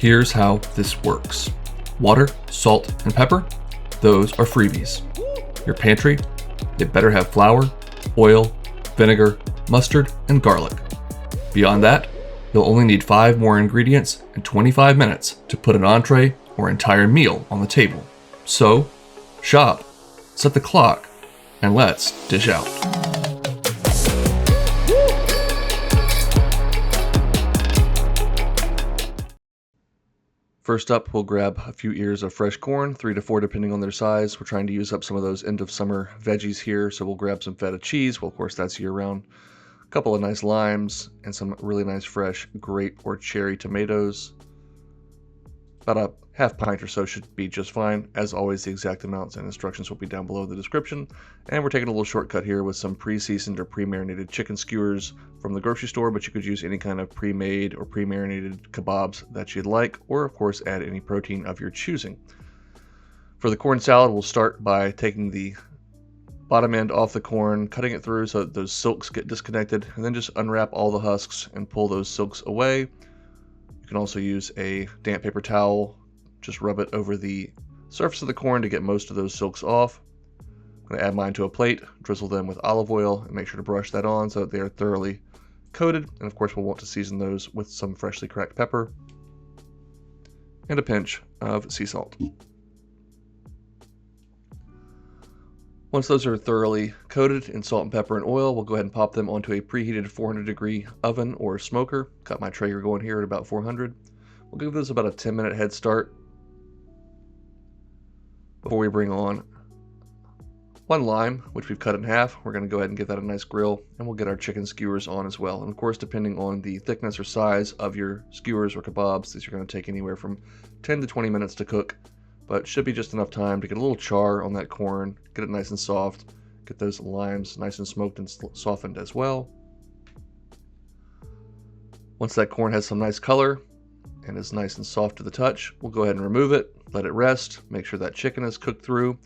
Here's how this works. Water, salt, and pepper, those are freebies. Your pantry, it better have flour, oil, vinegar, mustard, and garlic. Beyond that, you'll only need 5 more ingredients and 25 minutes to put an entree or entire meal on the table. So, shop, set the clock, and let's dish out. First up, we'll grab a few ears of fresh corn, 3 to 4 depending on their size. We're trying to use up some of those end of summer veggies here, so we'll grab some feta cheese. Well, of course, that's year round. A couple of nice limes and some really nice fresh grape or cherry tomatoes. About a half pint or so should be just fine. As always, the exact amounts and instructions will be down below in the description. And we're taking a little shortcut here with some pre-seasoned or pre-marinated chicken skewers from the grocery store, but you could use any kind of pre-made or pre-marinated kebabs that you'd like, or of course add any protein of your choosing. For the corn salad, we'll start by taking the bottom end off the corn, cutting it through so that those silks get disconnected, and then just unwrap all the husks and pull those silks away. You can also use a damp paper towel, just rub it over the surface of the corn to get most of those silks off. I'm going to add mine to a plate, drizzle them with olive oil, and make sure to brush that on so that they are thoroughly coated. And of course, we'll want to season those with some freshly cracked pepper and a pinch of sea salt. Once those are thoroughly coated in salt and pepper and oil, we'll go ahead and pop them onto a preheated 400-degree oven or smoker. Got my Traeger going here at about 400. We'll give this about a 10-minute head start before we bring on 1 lime, which we've cut in half. We're going to go ahead and give that a nice grill, and we'll get our chicken skewers on as well. And of course, depending on the thickness or size of your skewers or kebabs, these are going to take anywhere from 10 to 20 minutes to cook, but should be just enough time to get a little char on that corn, get it nice and soft, get those limes nice and smoked and softened as well. Once that corn has some nice color and is nice and soft to the touch, we'll go ahead and remove it, let it rest, make sure that chicken is cooked through.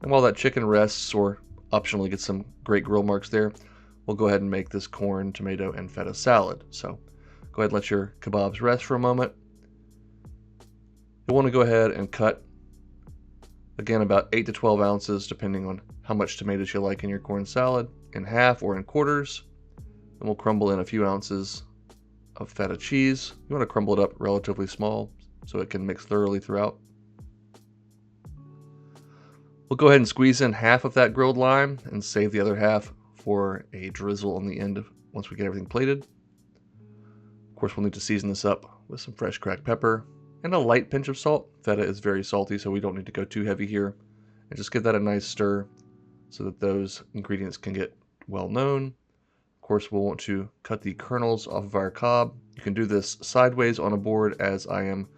And while that chicken rests, or optionally get some great grill marks there, we'll go ahead and make this corn, tomato, and feta salad. So go ahead and let your kebabs rest for a moment. You'll want to go ahead and cut, again, about 8 to 12 ounces, depending on how much tomatoes you like in your corn salad, in half or in quarters. Then we'll crumble in a few ounces of feta cheese. You want to crumble it up relatively small so it can mix thoroughly throughout. We'll go ahead and squeeze in half of that grilled lime and save the other half for a drizzle on the end once we get everything plated. Of course, we'll need to season this up with some fresh cracked pepper and a light pinch of salt. Feta is very salty, so we don't need to go too heavy here. And just give that a nice stir so that those ingredients can get well known. Of course, we'll want to cut the kernels off of our cob. You can do this sideways on a board as I am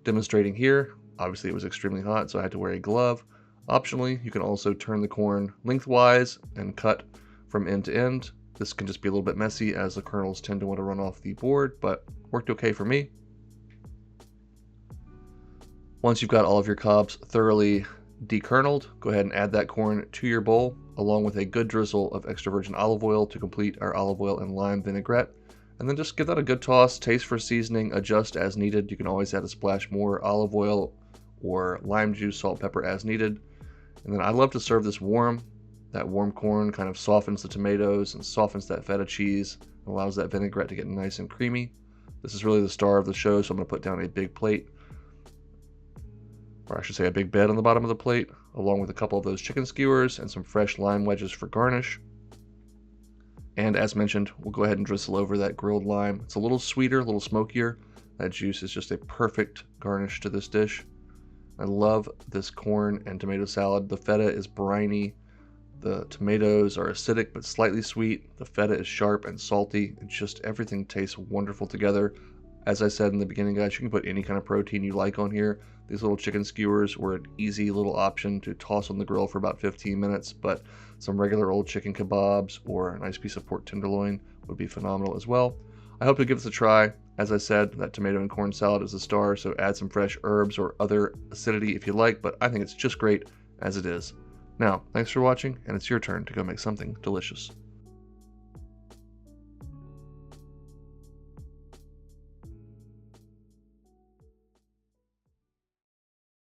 demonstrating here. Obviously, it was extremely hot, so I had to wear a glove. Optionally, you can also turn the corn lengthwise and cut from end to end. This can just be a little bit messy as the kernels tend to want to run off the board, but worked okay for me. Once you've got all of your cobs thoroughly dekerneled, go ahead and add that corn to your bowl, along with a good drizzle of extra virgin olive oil to complete our olive oil and lime vinaigrette. And then just give that a good toss, taste for seasoning, adjust as needed. You can always add a splash more olive oil or lime juice, salt, pepper as needed. And then I love to serve this warm. That warm corn kind of softens the tomatoes and softens that feta cheese and allows that vinaigrette to get nice and creamy. This is really the star of the show, so I'm going to put down a big plate, or I should say a big bed on the bottom of the plate, along with a couple of those chicken skewers and some fresh lime wedges for garnish. And as mentioned, we'll go ahead and drizzle over that grilled lime. It's a little sweeter, a little smokier. That juice is just a perfect garnish to this dish. I love this corn and tomato salad. The feta is briny. The tomatoes are acidic but slightly sweet. The feta is sharp and salty. It's just everything tastes wonderful together. As I said in the beginning, guys, you can put any kind of protein you like on here. These little chicken skewers were an easy little option to toss on the grill for about 15 minutes, but some regular old chicken kebabs or a nice piece of pork tenderloin would be phenomenal as well. I hope you'll give this a try. As I said, that tomato and corn salad is a star, so add some fresh herbs or other acidity if you like, but I think it's just great as it is. Now, thanks for watching, and it's your turn to go make something delicious.